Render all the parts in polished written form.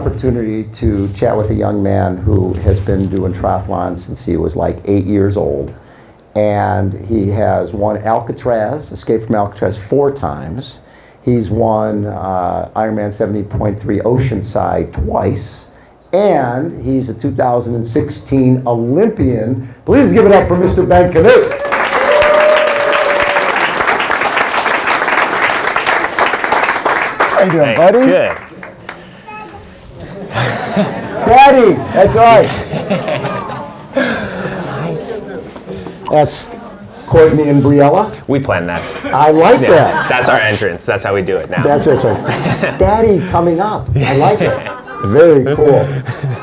Opportunity to chat with a young man who has been doing triathlon since he was like 8 years old, and he has won Alcatraz, escaped from Alcatraz 4 times. He's won Ironman 70.3 Oceanside twice, and he's a 2016 Olympian. Please give it up for Mr. Ben Kanute. How you doing, buddy? Good. Daddy, that's right. That's Courtney and Briella. We planned that. I like that. That's our entrance. That's how we do it now. That's it. Daddy coming up. I like it. Very cool.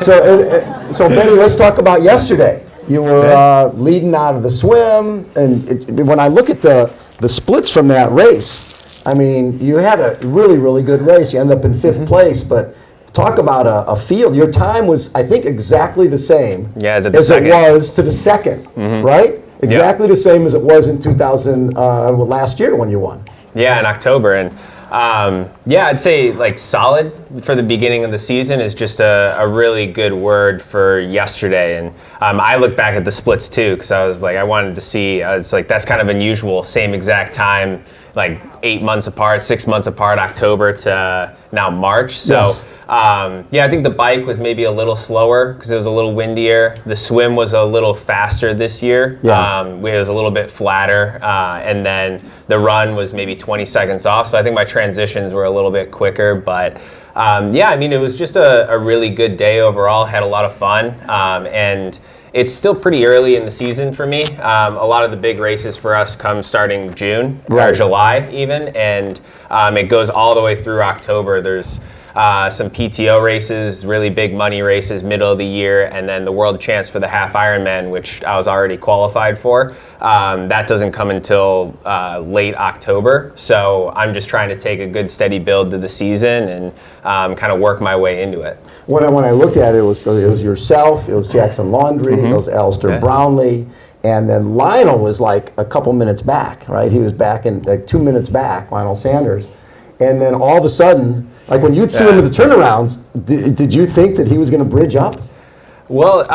So Benny, let's talk about yesterday. You were leading out of the swim, and when I look at the splits from that race, I mean, you had a really, really good race. You ended up in 5th place, but talk about a field. Your time was, I think, exactly the same as it was to the second, right? Exactly the same as it was in 2000, last year when you won. Yeah, in October. And I'd say like solid for the beginning of the season is just a really good word for yesterday. And I look back at the splits too, because I was like, I wanted to see, it's like, that's kind of unusual, same exact time, like 8 months apart, 6 months apart, October to now March. So. Yes. I think the bike was maybe a little slower because it was a little windier. The swim was a little faster this year. Yeah. It was a little bit flatter. And then the run was maybe 20 seconds off. So I think my transitions were a little bit quicker. But it was just a really good day overall. Had a lot of fun. And it's still pretty early in the season for me. A lot of the big races for us come starting June or July even. And it goes all the way through October. There's some PTO races, really big money races, middle of the year, and then the World Champs for the half Ironman, which I was already qualified for. That doesn't come until late October, so I'm just trying to take a good steady build to the season and kind of work my way into it. When I looked at it, it was yourself, it was Jackson Laundry, it was Alistair Brownlee, and then Lionel was like a couple minutes back, right? He was back in like 2 minutes back, Lionel Sanders, and then all of a sudden, like when you'd see him with the turnarounds, did you think that he was going to bridge up? Well,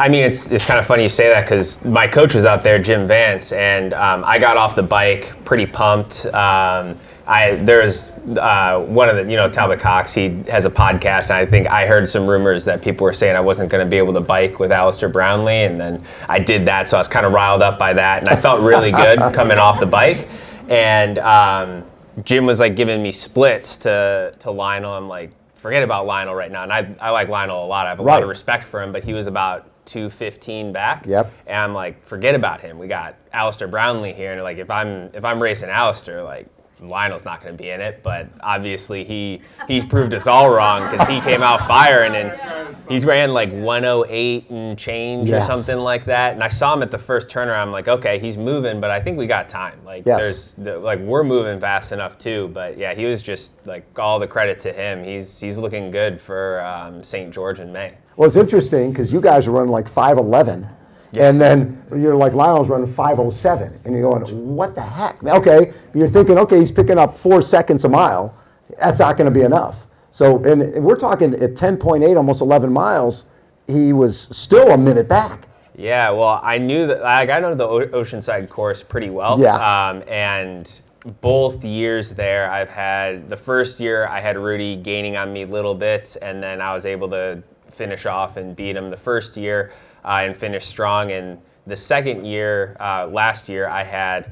it's kind of funny you say that because my coach was out there, Jim Vance, and I got off the bike pretty pumped. There's one of the, Talbot Cox, he has a podcast, and I think I heard some rumors that people were saying I wasn't going to be able to bike with Alistair Brownlee, and then I did that, so I was kind of riled up by that, and I felt really good coming off the bike. And Jim was like giving me splits to Lionel. I'm like, forget about Lionel right now. And I like Lionel a lot. I have a lot of respect for him, but he was about 2:15 back. Yep. And I'm like, forget about him. We got Alistair Brownlee here. And like, if I'm racing Alistair, like, Lionel's not going to be in it, but obviously he proved us all wrong because he came out firing and he ran like 108 and change or something like that. And I saw him at the first turnaround. I'm like, okay, he's moving, but I think we got time. Like we're moving fast enough too. But yeah, he was just like all the credit to him. He's looking good for St. George in May. Well, it's interesting because you guys are running like 5:11. Yeah. And then you're like, Lionel's running 5:07, and you're going, what the heck? Okay, you're thinking, okay, he's picking up 4 seconds a mile. That's not going to be enough. So, and we're talking at 10.8, almost 11 miles, he was still a minute back. Yeah, well, I knew that. I know the Oceanside course pretty well. Yeah. And both years there, I've had the first year I had Rudy gaining on me little bits, and then I was able to finish off and beat him the first year. And finished strong. And the second year, last year, I had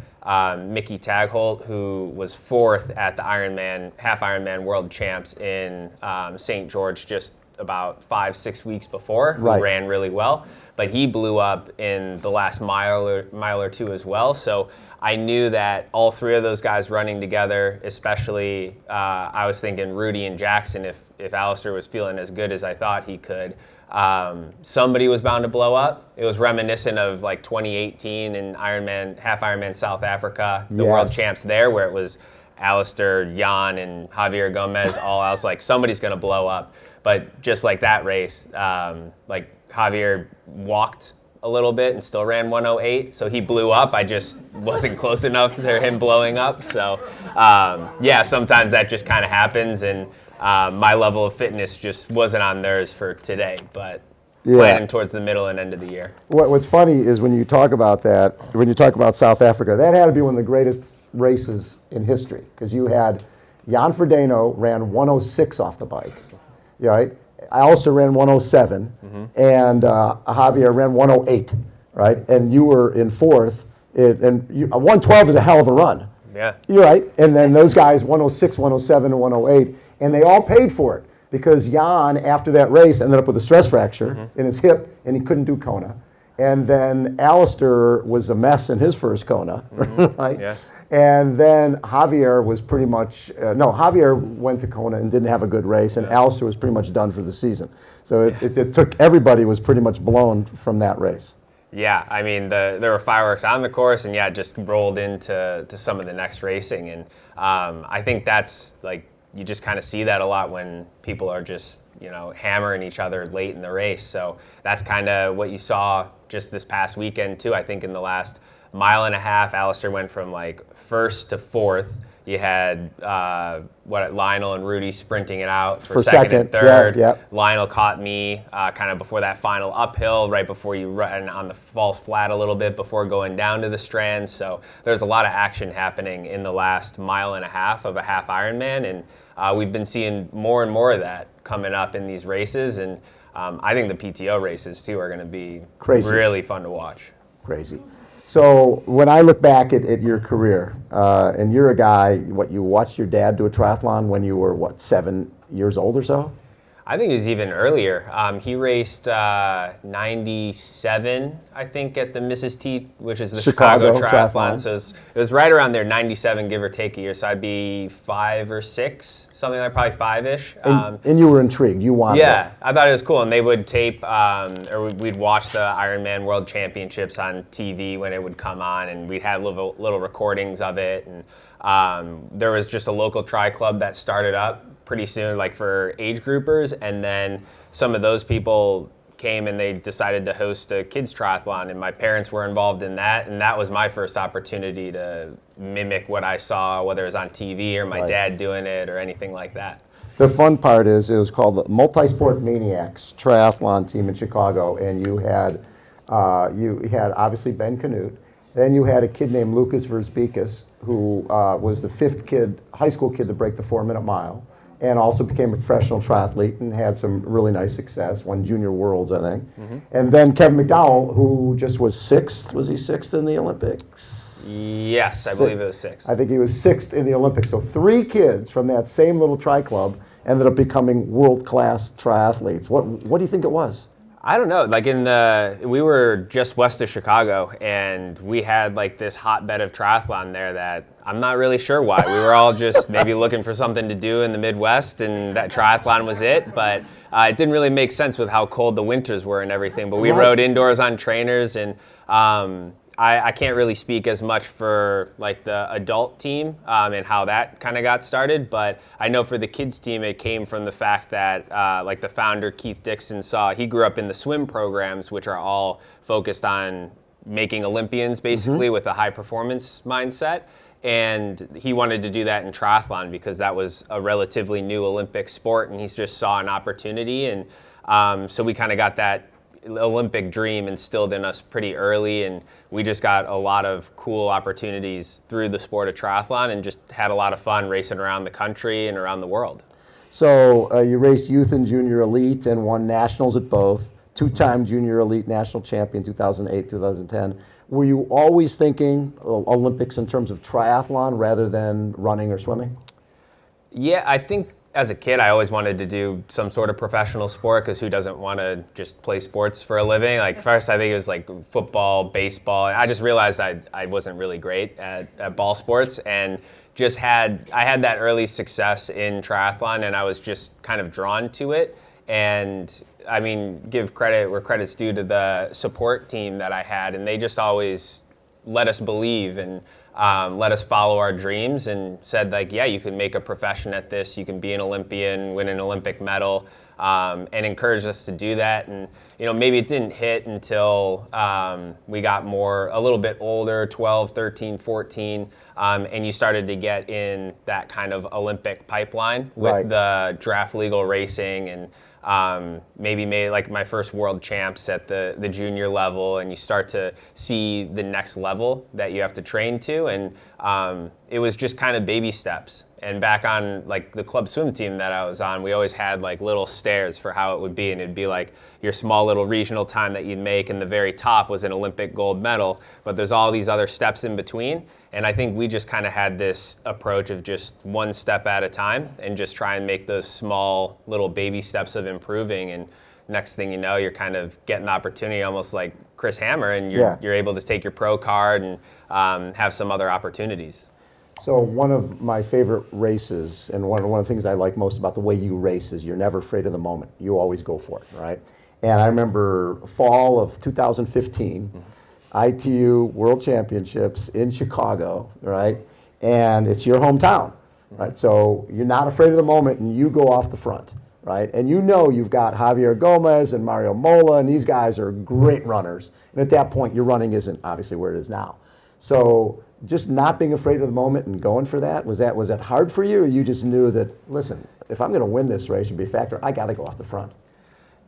Mickey Tagholt, who was 4th at the half Ironman World Champs in St. George just about 5-6 weeks before, who ran really well. But he blew up in the last mile or two as well. So I knew that all 3 of those guys running together, especially I was thinking Rudy and Jackson, if Alistair was feeling as good as I thought he could, somebody was bound to blow up. It was reminiscent of like 2018 in half Ironman South Africa, the World Champs there, where it was Alistair, Jan, and Javier Gomez all. I was like, somebody's going to blow up. But just like that race, like Javier walked a little bit and still ran 108, so he blew up. I just wasn't close enough to him blowing up. So sometimes that just kind of happens. And my level of fitness just wasn't on theirs for today, but Yeah. planning towards the middle and end of the year. What's funny is when you talk about that, when you talk about South Africa, that had to be one of the greatest races in history, because you had Jan Frodeno ran 106 off the bike, right? Alistair ran 107, and Javier ran 108, right? And you were in fourth, and 112 is a hell of a run. Yeah. You're right. And then those guys, 106, 107, and 108, and they all paid for it, because Jan, after that race, ended up with a stress fracture in his hip, and he couldn't do Kona. And then Alistair was a mess in his first Kona, right? Yeah. And then Javier was pretty much, Javier went to Kona and didn't have a good race, and Alistair was pretty much done for the season. So it took, everybody was pretty much blown from that race. Yeah, I mean, there were fireworks on the course, and yeah, just rolled into some of the next racing. And I think that's like, you just kind of see that a lot when people are just, hammering each other late in the race. So that's kind of what you saw just this past weekend too. I think in the last mile and a half, Alistair went from like first to fourth. You had Lionel and Rudy sprinting it out for second and third. Yeah. Lionel caught me kind of before that final uphill, right before you run on the false flat a little bit before going down to the strand. So there's a lot of action happening in the last mile and a half of a half Ironman, and we've been seeing more and more of that coming up in these races. And I think the PTO races too are going to be Crazy. Really fun to watch. Crazy. So when I look back at your career, and you're a guy, you watched your dad do a triathlon when you were, 7 years old or so? I think it was even earlier. He raced 97, I think, at the Mrs. T, which is the Chicago Triathlon. So it was right around there, 97, give or take a year. So I'd be 5 or 6, something like probably 5-ish. And you were intrigued. You wanted Yeah, it. I thought it was cool. And they would tape, or we'd watch the Ironman World Championships on TV when it would come on, and we'd have little recordings of it. And there was just a local tri club that started up pretty soon, like for age groupers, and then some of those people came and they decided to host a kids triathlon, and my parents were involved in that, and that was my first opportunity to mimic what I saw, whether it was on TV or my dad doing it or anything like that. The fun part is it was called the Multisport Maniacs Triathlon Team in Chicago, and you had obviously Ben Kanute. Then you had a kid named Lucas Versbeekis, who was the 5th high school kid to break the 4-minute mile, and also became a professional triathlete and had some really nice success, won Junior Worlds, I think. And then Kevin McDowell, who just was 6th. Was he 6th in the Olympics? Yes, I believe it was 6th. I think he was 6th in the Olympics. So 3 kids from that same little tri club ended up becoming world-class triathletes. What do you think it was? I don't know. Like we were just west of Chicago, and we had like this hotbed of triathlon there that I'm not really sure why. We were all just maybe looking for something to do in the Midwest, and that triathlon was it. But it didn't really make sense with how cold the winters were and everything. But we rode indoors on trainers, and I can't really speak as much for like the adult team and how that kind of got started, but I know for the kids team it came from the fact that like the founder Keith Dixon he grew up in the swim programs, which are all focused on making Olympians basically with a high performance mindset, and he wanted to do that in triathlon because that was a relatively new Olympic sport, and he just saw an opportunity, and so we kind of got that Olympic dream instilled in us pretty early, and we just got a lot of cool opportunities through the sport of triathlon and just had a lot of fun racing around the country and around the world. So you raced youth and junior elite and won nationals at both, 2-time junior elite national champion 2008, 2010. Were you always thinking Olympics in terms of triathlon rather than running or swimming? Yeah, I think as a kid, I always wanted to do some sort of professional sport, because who doesn't want to just play sports for a living? Like first, I think it was like football, baseball. I just realized I wasn't really great at ball sports, and I had that early success in triathlon, and I was just kind of drawn to it. And I mean, give credit where credit's due to the support team that I had, and they just always let us believe and let us follow our dreams, and said like, yeah, you can make a profession at this, you can be an Olympian, win an Olympic medal. and encouraged us to do that. And maybe it didn't hit until we got a little bit older, 12, 13, 14, and you started to get in that kind of Olympic pipeline with the draft legal racing, and maybe made like my first world champs at the junior level, and you start to see the next level that you have to train to, and it was just kind of baby steps. And back on like the club swim team that I was on, we always had like little stairs for how it would be, and it'd be like your small little regional time that you'd make, and the very top was an Olympic gold medal, but there's all these other steps in between. And I think we just kind of had this approach of just one step at a time and just try and make those small little baby steps of improving. And next thing you know, you're kind of getting the opportunity almost like Chris Hammer, and you're able to take your pro card and have some other opportunities. So one of my favorite races, and one of the things I like most about the way you race, is you're never afraid of the moment. You always go for it, right? And I remember fall of 2015, ITU World Championships in Chicago, right? And it's your hometown, right? So you're not afraid of the moment, and you go off the front, right? And you've got Javier Gomez and Mario Mola, and these guys are great runners. And at that point, your running isn't obviously where it is now. So just not being afraid of the moment and going for that, was that hard for you, or you just knew that, listen, if I'm going to win this race and be a factor, I got to go off the front?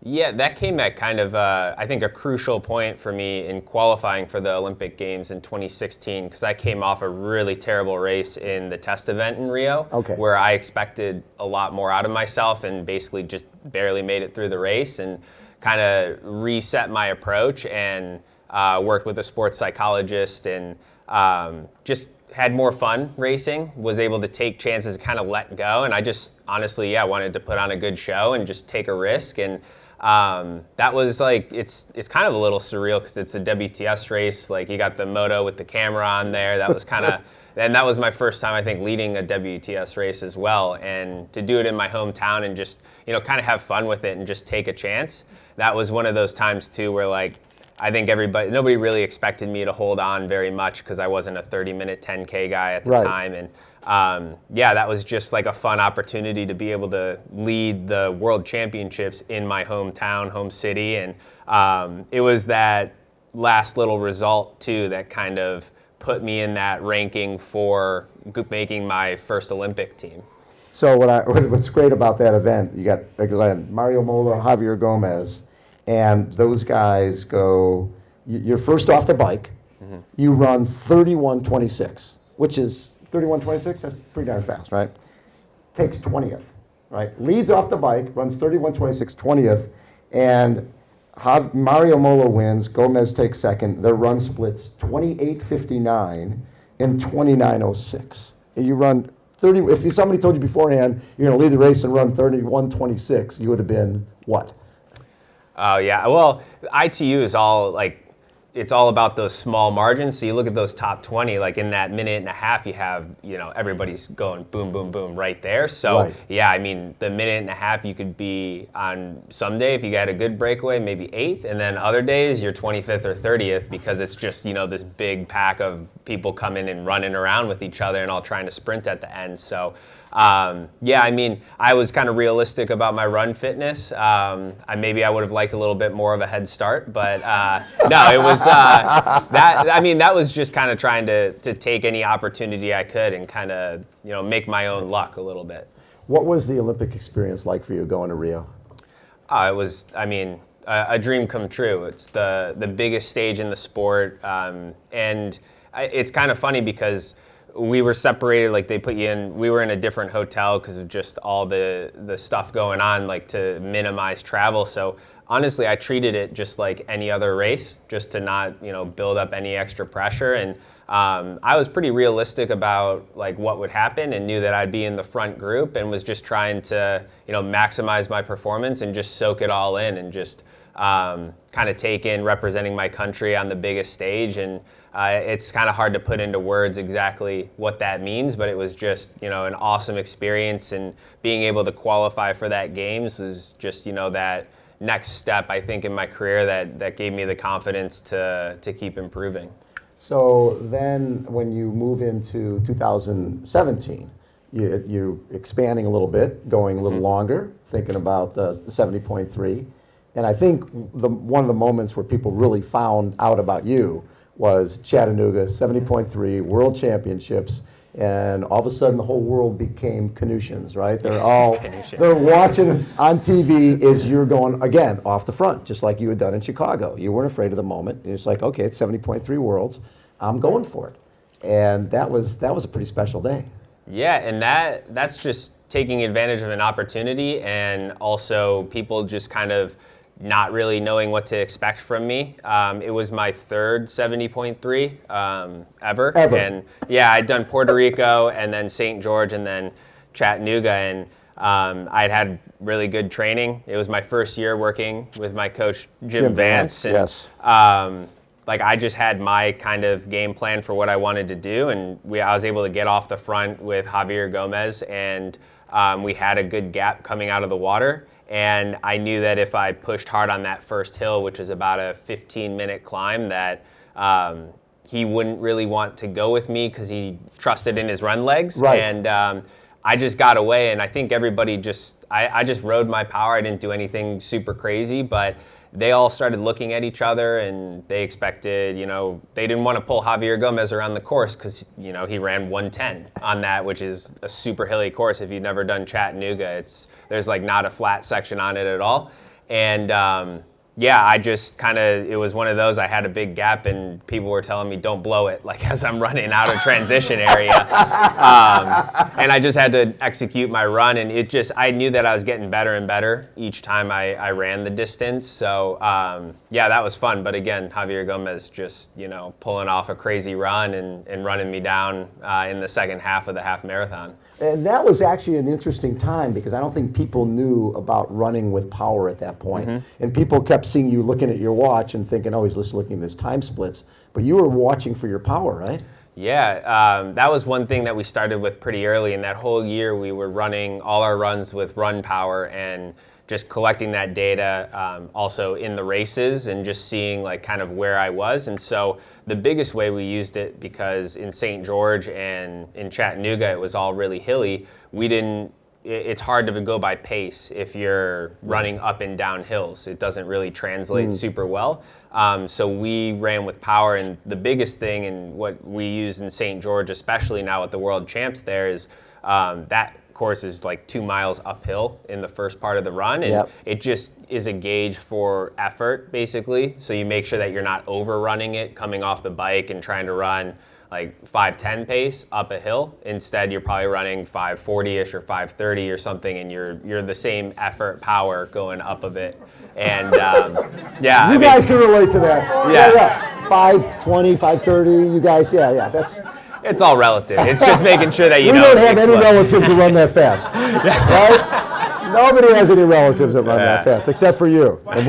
Yeah, that came at kind of, I think, a crucial point for me in qualifying for the Olympic Games in 2016, because I came off a really terrible race in the test event in Rio, where I expected a lot more out of myself and basically just barely made it through the race, and kind of reset my approach and worked with a sports psychologist, and just had more fun racing, was able to take chances and kind of let go. And I just honestly, wanted to put on a good show and just take a risk. And that was like, it's kind of a little surreal because it's a WTS race. Like, you got the moto with the camera on there. That was kind of, and that was my first time, I think, leading a WTS race as well. And to do it in my hometown and just, kind of have fun with it and just take a chance. That was one of those times too where, like, I think nobody really expected me to hold on very much because I wasn't a 30-minute 10K guy at the time. And that was just like a fun opportunity to be able to lead the World Championships in my hometown, home city. And it was that last little result too that kind of put me in that ranking for making my first Olympic team. So what's great about that event, you got Mario Mola, Javier Gomez, and those guys go, you're first off the bike, you run 31:26, which is 31:26, that's pretty darn fast, right? Takes 20th, right? Leads off the bike, runs 31:26, 20th, and Mario Mola wins, Gomez takes second, their run splits 28:59 and 29:06. And you run 30, if somebody told you beforehand you're going to lead the race and run 31:26, you would have been what? Oh, yeah. Well, ITU is all like, it's all about those small margins. So you look at those top 20, like in that minute and a half, you have, everybody's going boom, boom, boom right there. So, I mean, the minute and a half, you could be on some day, if you got a good breakaway, maybe 8th. And then other days, you're 25th or 30th because it's just, this big pack of people coming and running around with each other and all trying to sprint at the end. So, I mean, I was kind of realistic about my run fitness. Maybe I would have liked a little bit more of a head start, but no, it was that. I mean, that was just kind of trying to take any opportunity I could and kind of make my own luck a little bit. What was the Olympic experience like for you going to Rio? It was, I mean, a dream come true. It's the biggest stage in the sport, and it's kind of funny because we were separated, like they put you in, we were in a different hotel because of just all the stuff going on, like to minimize travel. So honestly, I treated it just like any other race, just to not, build up any extra pressure. And I was pretty realistic about like what would happen and knew that I'd be in the front group and was just trying to, maximize my performance and just soak it all in and just kind of take in representing my country on the biggest stage. And it's kind of hard to put into words exactly what that means, but it was just, an awesome experience, and being able to qualify for that games was just, that next step, I think, in my career that gave me the confidence to keep improving. So then when you move into 2017, you're expanding a little bit, going a little longer, thinking about 70.3. And I think one of the moments where people really found out about you was Chattanooga, 70.3, World Championships, and all of a sudden the whole world became Canutians, right? They're watching on TV as you're going, again, off the front, just like you had done in Chicago. You weren't afraid of the moment. It's like, okay, it's 70.3 Worlds. I'm going for it. And that was a pretty special day. Yeah, and that's just taking advantage of an opportunity, and also people just kind of not really knowing what to expect from me. It was my third 70.3 ever. And yeah, I'd done Puerto Rico and then St. George and then Chattanooga, and I'd had really good training. It was my first year working with my coach, Jim Vance. And, yes. Like I just had my kind of game plan for what I wanted to do, and I was able to get off the front with Javier Gomez, and we had a good gap coming out of the water. And I knew that if I pushed hard on that first hill, which was about a 15-minute climb, that he wouldn't really want to go with me because he trusted in his run legs. Right. And I just got away, and I think everybody I just rode my power. I didn't do anything super crazy, but they all started looking at each other, and they expected, they didn't want to pull Javier Gomez around the course because, he ran 110 on that, which is a super hilly course. If you've never done Chattanooga, there's like not a flat section on it at all. And yeah, I just it was one of those, I had a big gap and people were telling me, don't blow it, like as I'm running out of transition area. And I just had to execute my run, and I knew that I was getting better and better each time I ran the distance. So yeah, that was fun. But again, Javier Gomez just, pulling off a crazy run and running me down in the second half of the half marathon. And that was actually an interesting time because I don't think people knew about running with power at that point. And people kept seeing you looking at your watch and thinking, oh, he's just looking at his time splits. But you were watching for your power, right? Yeah, that was one thing that we started with pretty early. And that whole year we were running all our runs with run power and just collecting that data also in the races and just seeing like kind of where I was. And so the biggest way we used it, because in St. George and in Chattanooga it was all really hilly, it's hard to go by pace if you're running up and down hills. It doesn't really translate super well. So we ran with power, and the biggest thing, and what we use in St. George, especially now with the world champs there, is that course is like 2 miles uphill in the first part of the run, and it just is a gauge for effort basically. So you make sure that you're not overrunning it coming off the bike and trying to run like 5:10 pace up a hill. Instead, you're probably running 5:40ish or 5:30 or something, and you're the same effort power going up a bit. And yeah, you guys can relate to that. Yeah. 5:20, 5:30. You guys, that's. It's all relative. It's just making sure that you we don't have any relatives who run that fast, right? Nobody has any relatives that run that fast except for you. And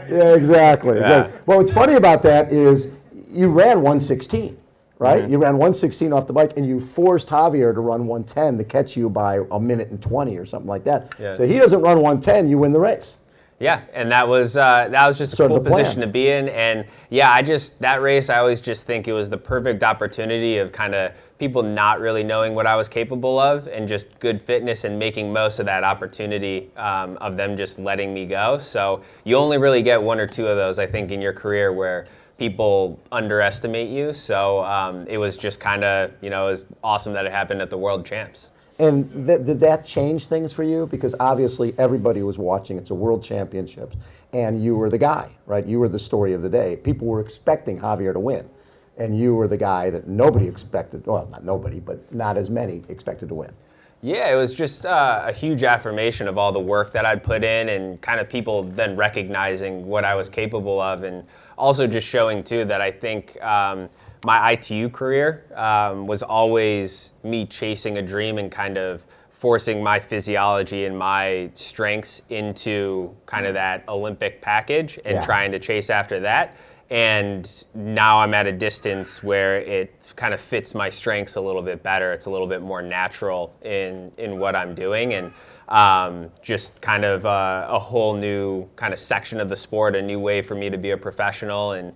yeah, exactly. Well, what's funny about that is you ran 1:16. Right? You ran 1:16 off the bike, and you forced Javier to run 1:10 to catch you by 1:20 or something like that. Yeah. So he doesn't run 1:10, you win the race. Yeah, and that was just a cool position to be in. And yeah, that race, I always just think it was the perfect opportunity of kind of people not really knowing what I was capable of, and just good fitness and making most of that opportunity of them just letting me go. So you only really get one or two of those, I think, in your career where people underestimate you. So it was just kind of, it was awesome that it happened at the World Champs. And did that change things for you? Because obviously everybody was watching. It's a World Championship, and you were the guy, right? You were the story of the day. People were expecting Javier to win, and you were the guy that nobody expected, well, not nobody, but not as many expected to win. Yeah, it was just a huge affirmation of all the work that I'd put in, and kind of people then recognizing what I was capable of, and also just showing too that I think my ITU career was always me chasing a dream and kind of forcing my physiology and my strengths into kind of that Olympic package and trying to chase after that. And now I'm at a distance where it kind of fits my strengths a little bit better. It's a little bit more natural in what I'm doing, and just kind of a whole new kind of section of the sport, a new way for me to be a professional. And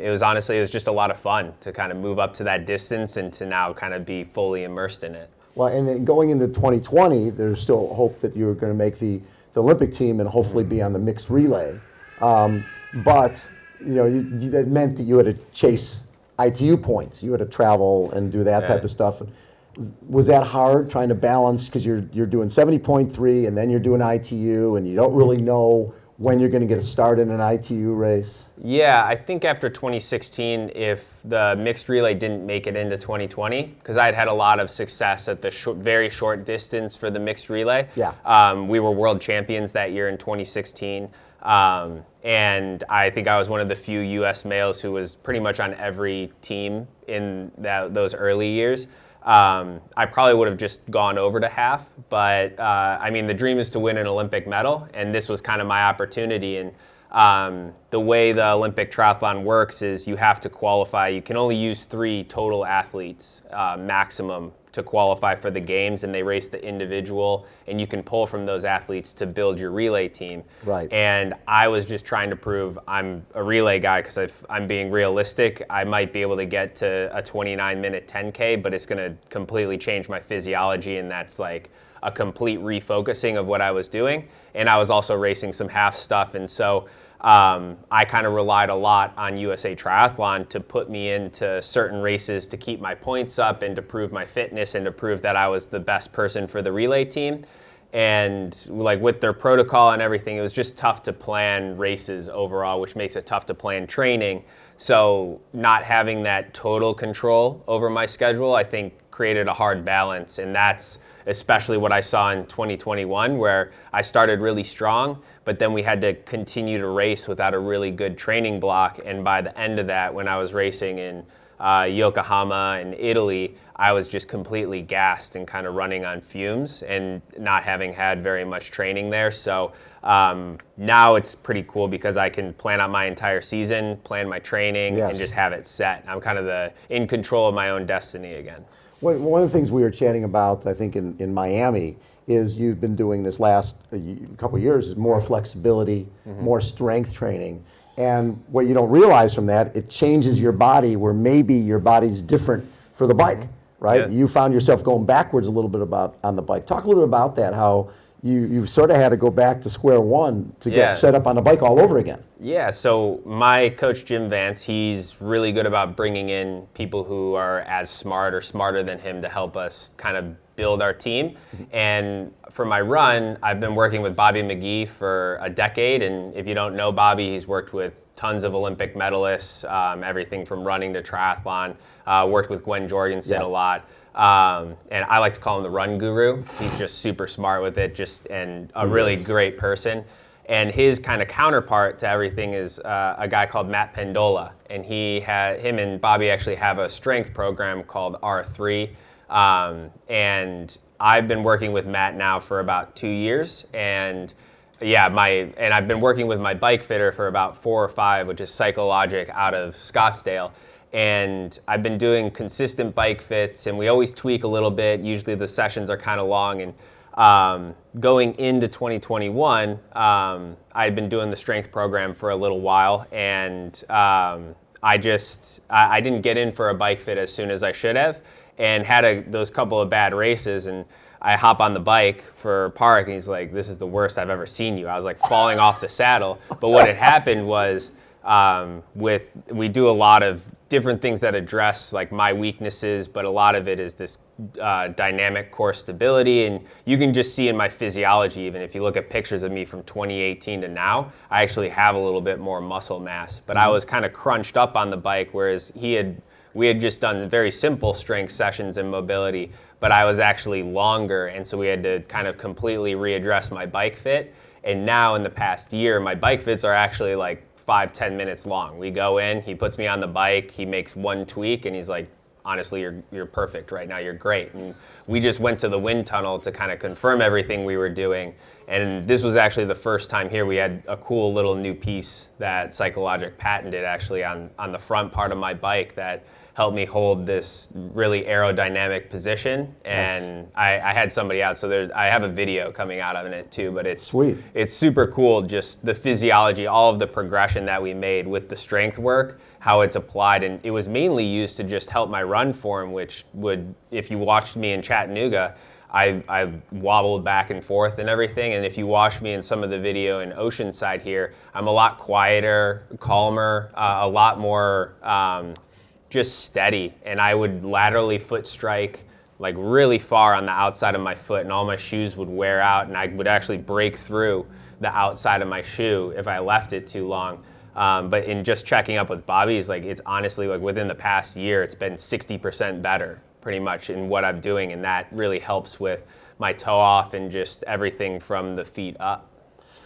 it was just a lot of fun to kind of move up to that distance and to now kind of be fully immersed in it. Well, and then going into 2020, there's still hope that you're going to make the Olympic team and hopefully be on the mixed relay. But that meant that you had to chase ITU points. You had to travel and do that type of stuff. Was that hard trying to balance, because you're doing 70.3 and then you're doing ITU and you don't really know when you're going to get a start in an ITU race? Yeah, I think after 2016, if the mixed relay didn't make it into 2020, because I had had a lot of success at the very short distance for the mixed relay. Yeah. We were world champions that year in 2016. And I think I was one of the few U.S. males who was pretty much on every team in those early years. I probably would have just gone over to half, but the dream is to win an Olympic medal, and this was kind of my opportunity. And the way the Olympic triathlon works is you have to qualify. You can only use 3 total athletes maximum to qualify for the games, and they race the individual, and you can pull from those athletes to build your relay team. Right. And I was just trying to prove I'm a relay guy, because if I'm being realistic, I might be able to get to a 29-minute 10K, but it's going to completely change my physiology, and that's like a complete refocusing of what I was doing. And I was also racing some half stuff, and so I kind of relied a lot on USA Triathlon to put me into certain races to keep my points up and to prove my fitness and to prove that I was the best person for the relay team. And like with their protocol and everything, it was just tough to plan races overall, which makes it tough to plan training. So not having that total control over my schedule, I think, created a hard balance. And that's especially what I saw in 2021, where I started really strong, but then we had to continue to race without a really good training block. And by the end of that, when I was racing in Yokohama and Italy, I was just completely gassed and kind of running on fumes and not having had very much training there. So now it's pretty cool because I can plan out my entire season, plan my training, and just have it set. I'm kind of in control of my own destiny again. One of the things we were chatting about, I think, in Miami, is you've been doing this last couple of years is more flexibility, more strength training. And what you don't realize from that, it changes your body where maybe your body's different for the bike, right? Yeah. You found yourself going backwards a little bit on the bike. Talk a little bit about that, how you sort of had to go back to square one to get set up on the bike all over again. Yeah, so my coach, Jim Vance, he's really good about bringing in people who are as smart or smarter than him to help us kind of build our team. And for my run, I've been working with Bobby McGee for a decade. And if you don't know Bobby, he's worked with tons of Olympic medalists, everything from running to triathlon, worked with Gwen Jorgensen a lot. And I like to call him the run guru. He's just super smart with it, and a really great person. And his kind of counterpart to everything is a guy called Matt Pandola. And him and Bobby actually have a strength program called R3. And I've been working with Matt now for about 2 years. And I've been working with my bike fitter for about 4 or 5, which is Psychologic out of Scottsdale. And I've been doing consistent bike fits, and we always tweak a little bit. Usually the sessions are kind of long. And going into 2021, I'd been doing the strength program for a little while, and I didn't get in for a bike fit as soon as I should have, and had those couple of bad races. And I hop on the bike for Park, and he's like, "This is the worst I've ever seen you." I was like falling off the saddle. But what had happened was, we do a lot of different things that address like my weaknesses, but a lot of it is this dynamic core stability. And you can just see in my physiology, even if you look at pictures of me from 2018 to now, I actually have a little bit more muscle mass. But I was kind of crunched up on the bike, whereas we had just done very simple strength sessions and mobility, but I was actually longer. And so we had to kind of completely readdress my bike fit. And now in the past year, my bike fits are actually like 5-10 minutes long. We go in, he puts me on the bike, he makes one tweak, and he's like, "Honestly, you're perfect right now, you're great." And we just went to the wind tunnel to kind of confirm everything we were doing. And this was actually the first time here. We had a cool little new piece that Psychologic patented actually on the front part of my bike that helped me hold this really aerodynamic position. And I had somebody out, so I have a video coming out of it too, but it's sweet. It's super cool, just the physiology, all of the progression that we made with the strength work, how it's applied. And it was mainly used to just help my run form, which would, if you watched me in Chattanooga, I wobbled back and forth and everything. And if you watch me in some of the video in Oceanside here, I'm a lot quieter, calmer, a lot more just steady. And I would laterally foot strike like really far on the outside of my foot, and all my shoes would wear out, and I would actually break through the outside of my shoe if I left it too long. But in just checking up with Bobby's, like, it's honestly like within the past year, it's been 60% better pretty much in what I'm doing. And that really helps with my toe off and just everything from the feet up.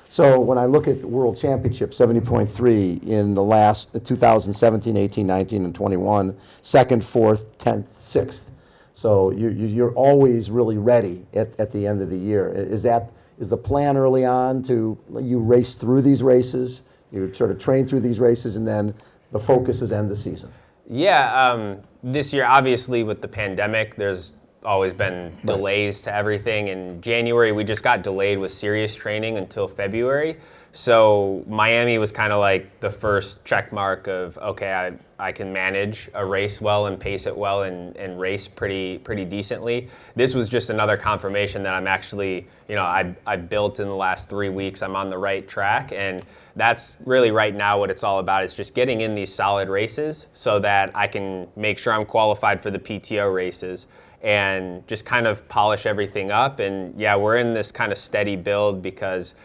So when I look at the World Championship, 70.3 in the last 2017, 18, 19, and 21, second, fourth, 10th, 6th. So you're always really ready at the end of the year. Is the plan early on to you race through these races, you sort of train through these races, and then the focus is end the season? Yeah, this year, obviously, with the pandemic, there's always been delays to everything. In January, we just got delayed with serious training until February. So Miami was kind of like the first check mark of, okay, I can manage a race well and pace it well and race pretty decently. This was just another confirmation that I'm actually, I built in the last 3 weeks. I'm on the right track, and that's really right now what it's all about, is just getting in these solid races so that I can make sure I'm qualified for the PTO races and just kind of polish everything up. And yeah, we're in this kind of steady build because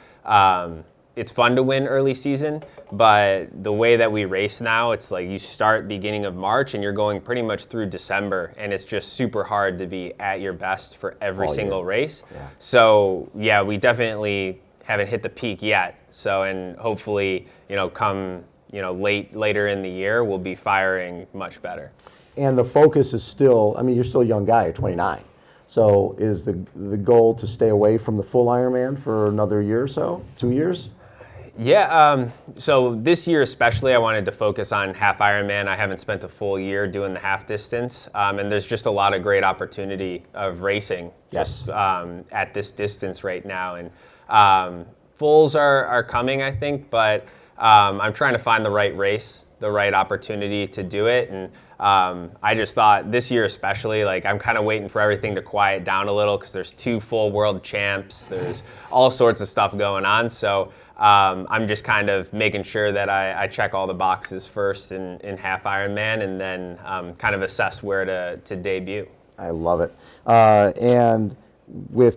it's fun to win early season, but the way that we race now, it's like you start beginning of March and you're going pretty much through December, and it's just super hard to be at your best for every single race. Yeah. So yeah, we definitely haven't hit the peak yet. So, and hopefully, come, later in the year, we'll be firing much better. And the focus is still, you're still a young guy, you're 29. So is the goal to stay away from the full Ironman for another year or so, 2 years? Yeah, so this year especially, I wanted to focus on half Ironman. I haven't spent a full year doing the half distance, and there's just a lot of great opportunity of racing just at this distance right now. And fulls are coming, I think, but I'm trying to find the right race, the right opportunity to do it. And I just thought this year especially, like, I'm kind of waiting for everything to quiet down a little because there's 2 full world champs, there's all sorts of stuff going on. So I'm just kind of making sure that I check all the boxes first in half Ironman, and then kind of assess where to debut. I love it.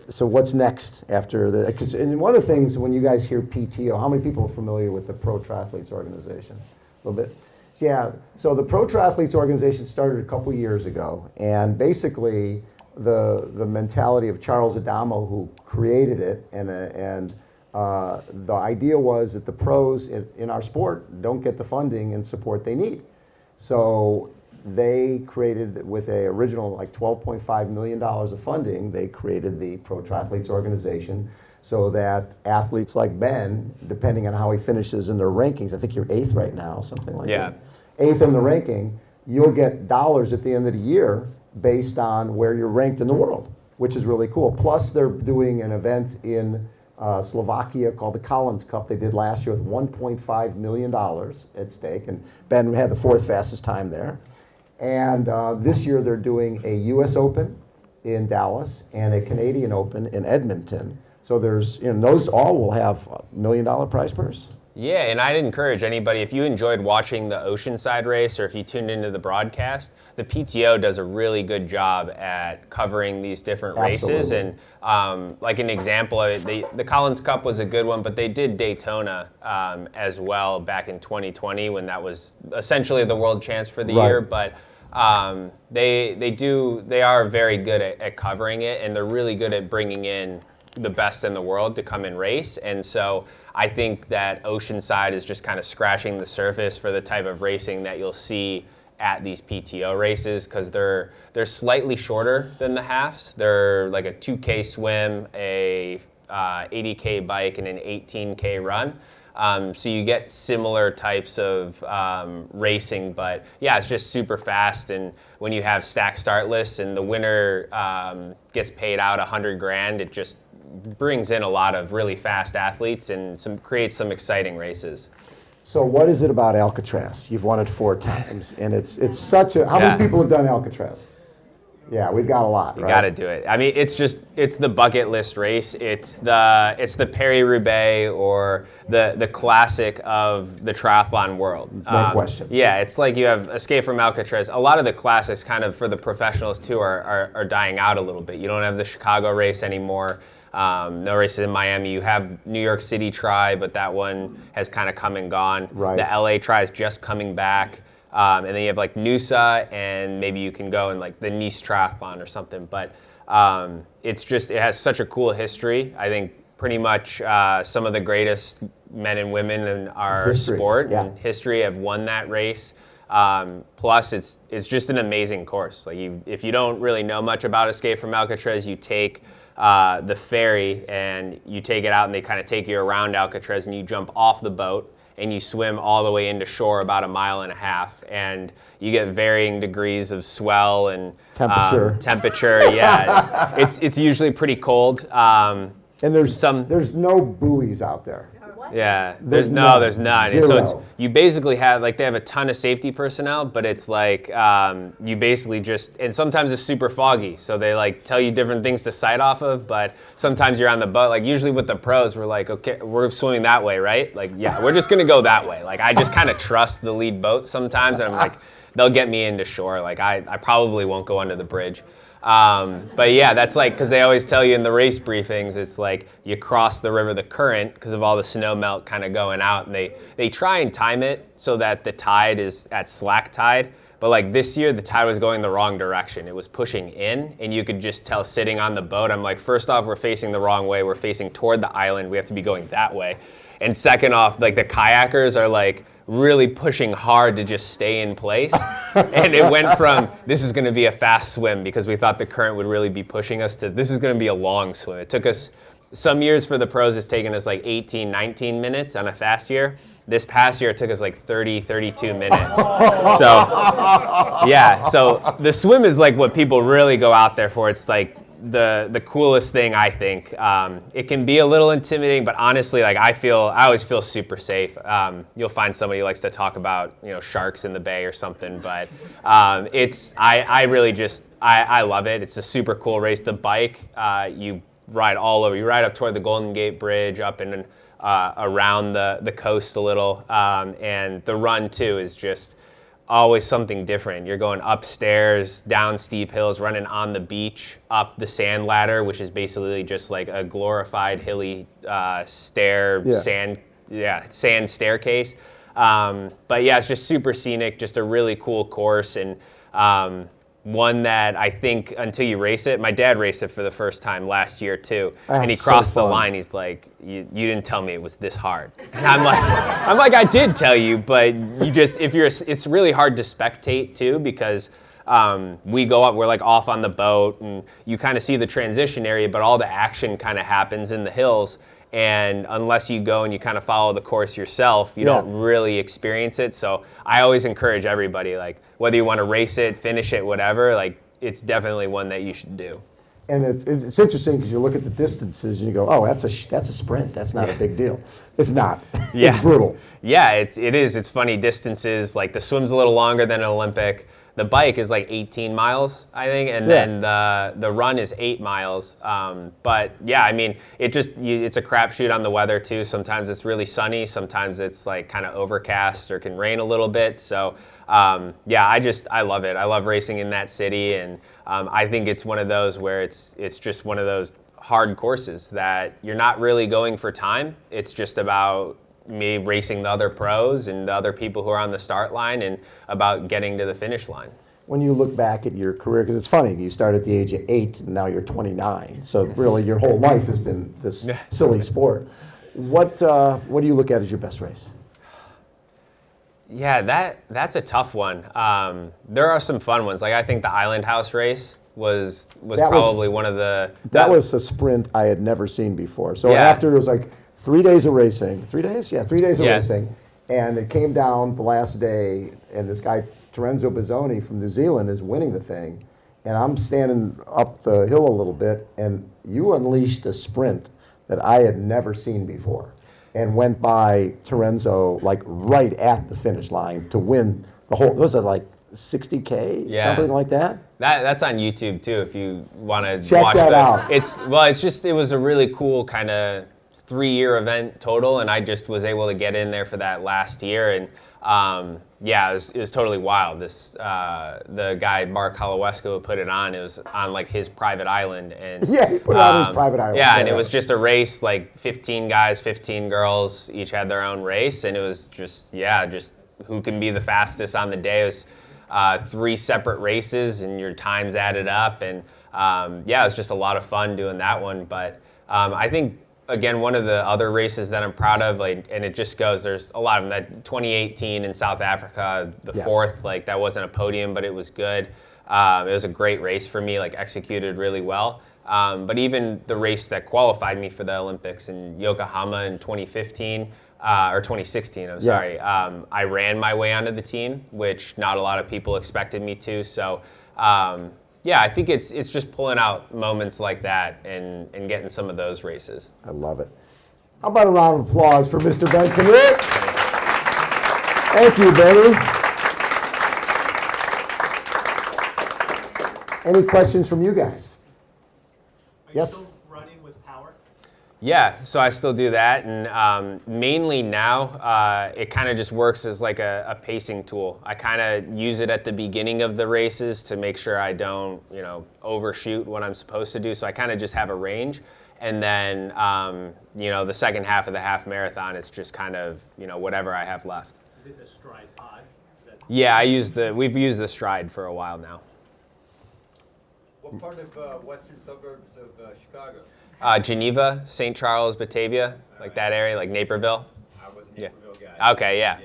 So what's next after the, because one of the things when you guys hear PTO, how many people are familiar with the Pro Triathletes Organization? A little bit. Yeah, so the Pro Triathletes Organization started a couple years ago, and basically the mentality of Charles Adamo, who created it, and the idea was that the pros in our sport don't get the funding and support they need. So they created, with a original like $12.5 million of funding, they created the Pro Triathletes Organization, so that athletes like Ben, depending on how he finishes in their rankings, I think you're 8th right now, something like that. 8th in the ranking, you'll get dollars at the end of the year based on where you're ranked in the world, which is really cool. Plus, they're doing an event in Slovakia called the Collins Cup. They did last year with $1.5 million at stake, and Ben had the 4th fastest time there. And this year they're doing a U.S. Open in Dallas and a Canadian Open in Edmonton. So there's, those all will have $1 million prize purse. Yeah, and I'd encourage anybody, if you enjoyed watching the Oceanside race or if you tuned into the broadcast, the PTO does a really good job at covering these different races. And like an example of it, the Collins Cup was a good one, but they did Daytona as well back in 2020 when that was essentially the world champs for the year. But they are very good at covering it, and they're really good at bringing in the best in the world to come and race. And so I think that Oceanside is just kind of scratching the surface for the type of racing that you'll see at these PTO races, because they're slightly shorter than the halves. They're like a 2K swim, a 80K bike and an 18K run. So you get similar types of racing, but yeah, it's just super fast. And when you have stacked start lists and the winner gets paid out $100,000, it just brings in a lot of really fast athletes and creates some exciting races. So what is it about Alcatraz? You've won it 4 times, and it's such a. How many people have done Alcatraz? Yeah, we've got a lot. You got to do it. I mean, it's the bucket list race. It's the Paris-Roubaix or the classic of the triathlon world. No question. Yeah, it's like you have Escape from Alcatraz. A lot of the classics, kind of for the professionals too, are dying out a little bit. You don't have the Chicago race anymore. No races in Miami. You have New York City Tri, but that one has kind of come and gone. Right. The LA Tri is just coming back. And then you have like Noosa, and maybe you can go in like the Nice Triathlon or something. But it has such a cool history. I think pretty much some of the greatest men and women in our sport and history have won that race. Plus, it's just an amazing course. Like if you don't really know much about Escape from Alcatraz, you take the ferry and you take it out, and they kind of take you around Alcatraz, and you jump off the boat. And you swim all the way into shore about 1.5 miles, and you get varying degrees of swell and temperature. Yeah, it's usually pretty cold. And there's no buoys out there. Yeah, there's none. Zero. So you basically have, like, they have a ton of safety personnel, but it's like you basically just, and sometimes it's super foggy, so they like tell you different things to sight off of, but sometimes you're on the boat. Like usually with the pros, we're like, okay, we're swimming that way, right? Like, yeah, we're just gonna go that way. Like I just kind of trust the lead boat sometimes, and I'm like, they'll get me into shore. Like I probably won't go under the bridge. But yeah, that's like, because they always tell you in the race briefings, it's like you cross the river, the current, because of all the snow melt kind of going out, and they try and time it so that the tide is at slack tide. But like this year, the tide was going the wrong direction. It was pushing in, and you could just tell sitting on the boat, I'm like, first off, we're facing the wrong way. We're facing toward the island. We have to be going that way. And second off, like the kayakers are like really pushing hard to just stay in place. And it went from, this is going to be a fast swim because we thought the current would really be pushing us, to this is going to be a long swim. It took us, some years for the pros, it's taken us like 18, 19 minutes on a fast year. This past year, it took us like 30, 32 minutes. So, yeah, so the swim is like what people really go out there for. It's like the coolest thing, I think. It can be a little intimidating, but honestly, like I always feel super safe. You'll find somebody who likes to talk about, sharks in the bay or something, but I really just, I love it. It's a super cool race. The bike, you ride all over. You ride up toward the Golden Gate Bridge, up and around the coast a little, and the run too is just always something different. You're going upstairs, down steep hills, running on the beach, up the sand ladder, which is basically just like a glorified hilly sand staircase. But yeah, it's just super scenic, just a really cool course, and one that I think until you race it, my dad raced it for the first time last year too, and he crossed the line. He's like, you didn't tell me it was this hard. And I'm like, I did tell you, but you just, it's really hard to spectate too, because we go up, we're like off on the boat, and you kind of see the transition area, but all the action kind of happens in the hills. And unless you go and you kind of follow the course yourself, you don't really experience it. So I always encourage everybody, like whether you want to race it, finish it, whatever, like it's definitely one that you should do. And it's interesting because you look at the distances and you go, oh, that's a sprint. That's not a big deal. It's not. Yeah. It's brutal. Yeah, it is. It's funny distances. Like the swim's a little longer than an Olympic. The bike is like 18 miles, I think, and then the run is 8 miles. But yeah, I mean, it's a crapshoot on the weather too. Sometimes it's really sunny, sometimes it's like kind of overcast or can rain a little bit. So yeah, I love it. I love racing in that city, and I think it's one of those where it's just one of those hard courses that you're not really going for time. It's just about me racing the other pros and the other people who are on the start line, and about getting to the finish line. When you look back at your career, because it's funny, you started at the age of 8 and now you're 29, so really your whole life has been this silly sport. What do you look at as your best race? Yeah, that's a tough one. There are some fun ones. Like I think the Island House race was That probably one of the. That was a sprint I had never seen before. So Yeah. after it was like 3 days of racing, 3 days? Yeah, 3 days of Yeah. racing. And it came down the last day, and this guy, Terenzo Bizzoni from New Zealand, is winning the thing. And I'm standing up the hill a little bit, and you unleashed a sprint that I had never seen before and went by Terenzo like right at the finish line to win the whole, was it like 60K, Yeah. something like that? That's on YouTube too if you want to Check watch that out. It was a really cool kind of 3-year event total, and I just was able to get in there for that last year, and it was totally wild. The guy Mark Holowesko put it on. It was on like his private island, and Yeah, he put it on his private island. Yeah, and it was just a race, like 15 guys, 15 girls, each had their own race, and it was just who can be the fastest on the day. It was 3 separate races, and your times added up, and it was just a lot of fun doing that one. But I think, again, one of the other races that I'm proud of, like, and it just goes, there's a lot of them. That 2018 in South Africa, the Yes. fourth, like that wasn't a podium, but it was good. It was a great race for me, like executed really well. But even the race that qualified me for the Olympics in Yokohama in 2015, or 2016, I'm sorry. I ran my way onto the team, which not a lot of people expected me to. So, I think it's just pulling out moments like that and getting some of those races. I love it. How about a round of applause for Mr. Ben Kanute? Thank you, Benny. Any questions from you guys? Are you Yes. still running with power? Yeah, so I still do that, and mainly now it kind of just works as like a pacing tool. I kind of use it at the beginning of the races to make sure I don't, overshoot what I'm supposed to do. So I kind of just have a range, and then the second half of the half marathon, it's just kind of whatever I have left. Is it the Stride Pod? Yeah, we've used the Stride for a while now. What part of western suburbs of Chicago? Geneva, St. Charles, Batavia, like that area, like Naperville. I was a Naperville guy. Okay, yeah.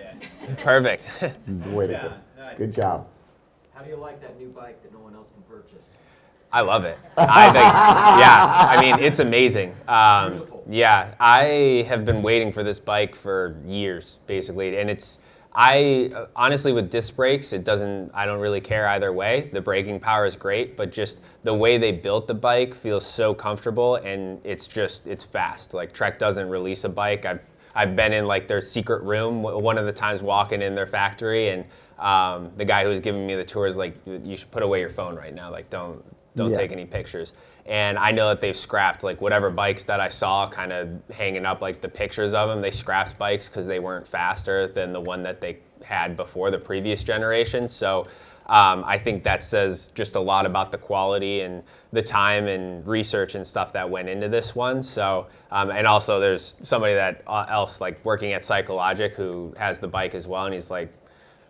Perfect. Way to go. Nice. Good job. How do you like that new bike that no one else can purchase? I love it. I mean, it's amazing. Yeah, I have been waiting for this bike for years, basically, and honestly, with disc brakes, I don't really care either way. The braking power is great, but just the way they built the bike feels so comfortable, and it's fast. Like, Trek doesn't release a bike. I've been in like their secret room one of the times walking in their factory, and the guy who was giving me the tour is like, you should put away your phone right now. Like, don't take any pictures. And I know that they've scrapped like whatever bikes that I saw kind of hanging up, like the pictures of them. They scrapped bikes because they weren't faster than the one that they had before, the previous generation. So I think that says just a lot about the quality and the time and research and stuff that went into this one. So and also there's somebody else like working at Cyclogic who has the bike as well, and he's like,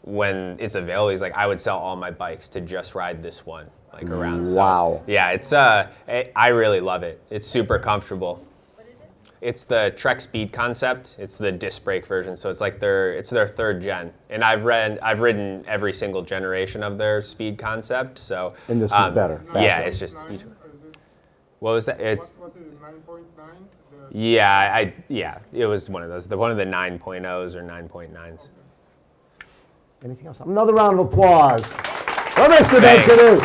when it's available, he's like, I would sell all my bikes to just ride this one, like around. Wow. So, yeah, it's I really love it. It's super comfortable. What is it? It's the Trek Speed Concept. It's the disc brake version, so it's like their 3rd gen. And I've ridden every single generation of their Speed Concept. So And this is better. Yeah, faster. it's just. Nine, or is it, What was that? It's what is it, 9.9? yeah. It was one of those. One of the 9.0s or 9.9s. Anything else? Another round of applause for Mr. Ben Thanks. Kanute.